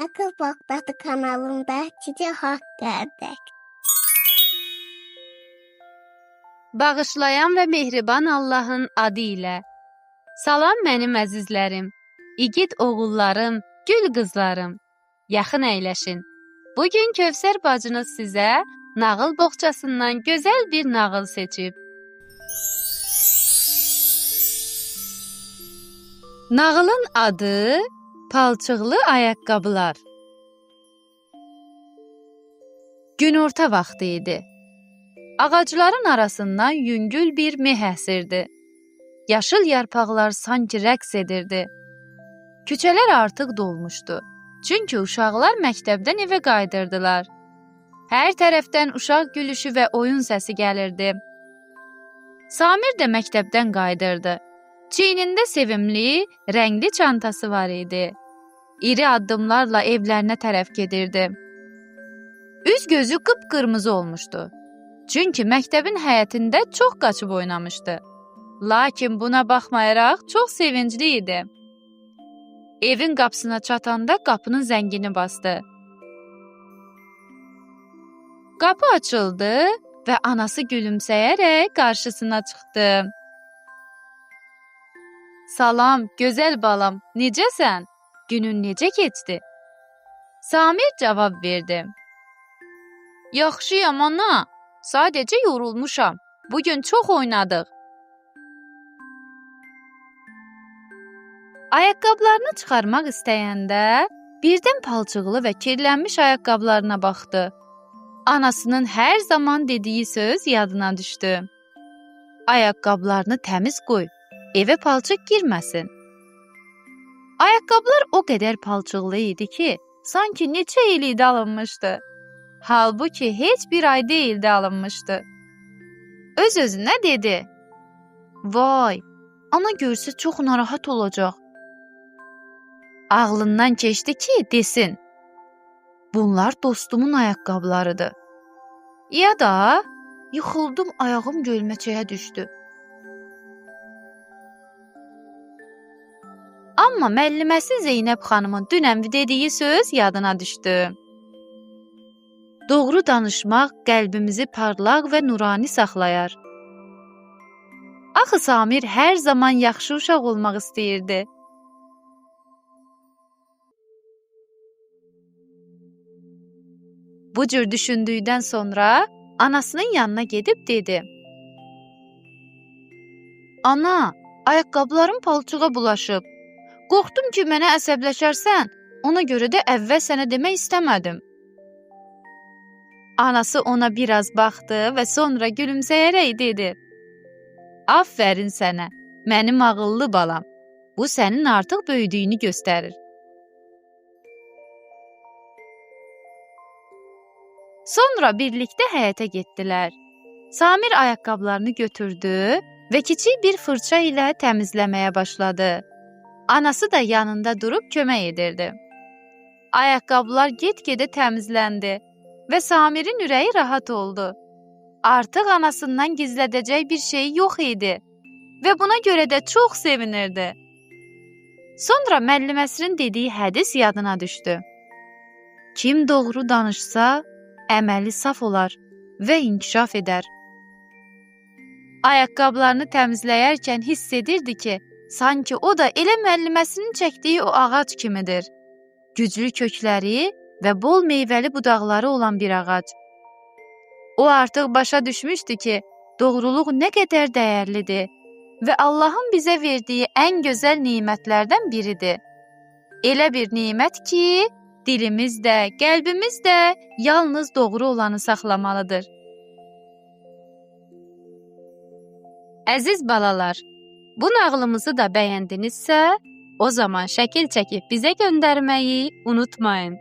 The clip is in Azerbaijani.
Akıl Bokdadı kanalında sizə xoş gəldik. Bağışlayan və mehriban Allahın adı ilə. Salam mənim əzizlərim, igid oğullarım, gül qızlarım. Yaxın əyləşin. Bugün Kövsər bacınız sizə nağıl boğçasından gözəl bir nağıl seçib. Nağılın adı Palçıqlı ayaqqabılar. Günorta vaxtı idi. Ağacların arasından yüngül bir meh əsirdi. Yaşıl yarpaqlar sanki rəqs edirdi. Küçələr artıq dolmuşdu. Çünki uşaqlar məktəbdən evə qayıdırdılar. Hər tərəfdən uşaq gülüşü və oyun səsi gəlirdi. Samir də məktəbdən qayıdırdı. Çiynində sevimli, rəngli çantası var idi. İri addımlarla evlərinə tərəf gedirdi. Üz-gözü qıpqırmızı olmuşdu. Çünki məktəbin həyətində çox qaçıb oynamışdı. Lakin buna baxmayaraq çox sevincli idi. Evin qapısına çatanda qapının zəngini basdı. Qapı açıldı və anası gülümsəyərək qarşısına çıxdı. Salam, gözəl balam, necəsən? Günün necə keçdi? Samir cavab verdi. Yaxşıyam ana, sadəcə yorulmuşam. Bugün çox oynadıq. Ayaqqabılarını çıxarmaq istəyəndə birdən palçıqlı və kirlənmiş ayaqqabılarına baxdı. Anasının hər zaman dediyi söz yadına düşdü. Ayaqqabılarını təmiz qoy, evə palçıq girməsin. Ayaqqabılar o qədər palçıqlı idi ki, sanki neçə il idi alınmışdı. Halbuki heç bir ay deyildi alınmışdı. Öz-özünə dedi. Vay, ana görsə çox narahat olacaq. Ağlından keçdi ki, desin. Bunlar dostumun ayaqqabılarıdır. Ya da yıxıldım, ayağım gölməçəyə düşdü. Amma müəlliməsi Zeynəb xanımın dünən dediyi söz yadına düşdü. Doğru danışmaq qəlbimizi parlaq və nurani saxlayar. Axı Samir hər zaman yaxşı uşaq olmaq istəyirdi. Bu cür düşündükdən sonra anasının yanına gedib dedi. Ana, ayaqqabılarım palçığa bulaşıb. Qorxdum ki, mənə əsəbləşərsən, ona görə də əvvəl sənə demək istəmədim. Anası ona biraz baxdı və sonra gülümsəyərək dedi. Aferin sənə, mənim ağıllı balam. Bu sənin artıq böyüdüyünü göstərir. Sonra birlikdə həyətə getdilər. Samir ayaqqabılarını götürdü və kiçik bir fırça ilə təmizləməyə başladı. Anası da yanında durub kömək edirdi. Ayaqqabılar get-gedə təmizləndi və Samirin ürəyi rahat oldu. Artıq anasından gizlədəcək bir şey yox idi və buna görə də çox sevinirdi. Sonra müəlliməsinin dediyi hədis yadına düşdü. Kim doğru danışsa, əməli saf olar və inkişaf edər. Ayaqqabılarını təmizləyərkən hiss edirdi ki, sanki o da elə müəlliməsinin çəkdiyi o ağac kimidir. Güclü kökləri və bol meyvəli budaqları olan bir ağac. O artıq başa düşmüşdü ki, doğruluq nə qədər dəyərlidir və Allahın bizə verdiyi ən gözəl nemətlərdən biridir. Elə bir nemət ki, dilimiz də, qəlbimiz də yalnız doğru olanı saxlamalıdır. Əziz balalar, bu nağılımızı da bəyəndinizsə, o zaman şəkil çəkib bizə göndərməyi unutmayın.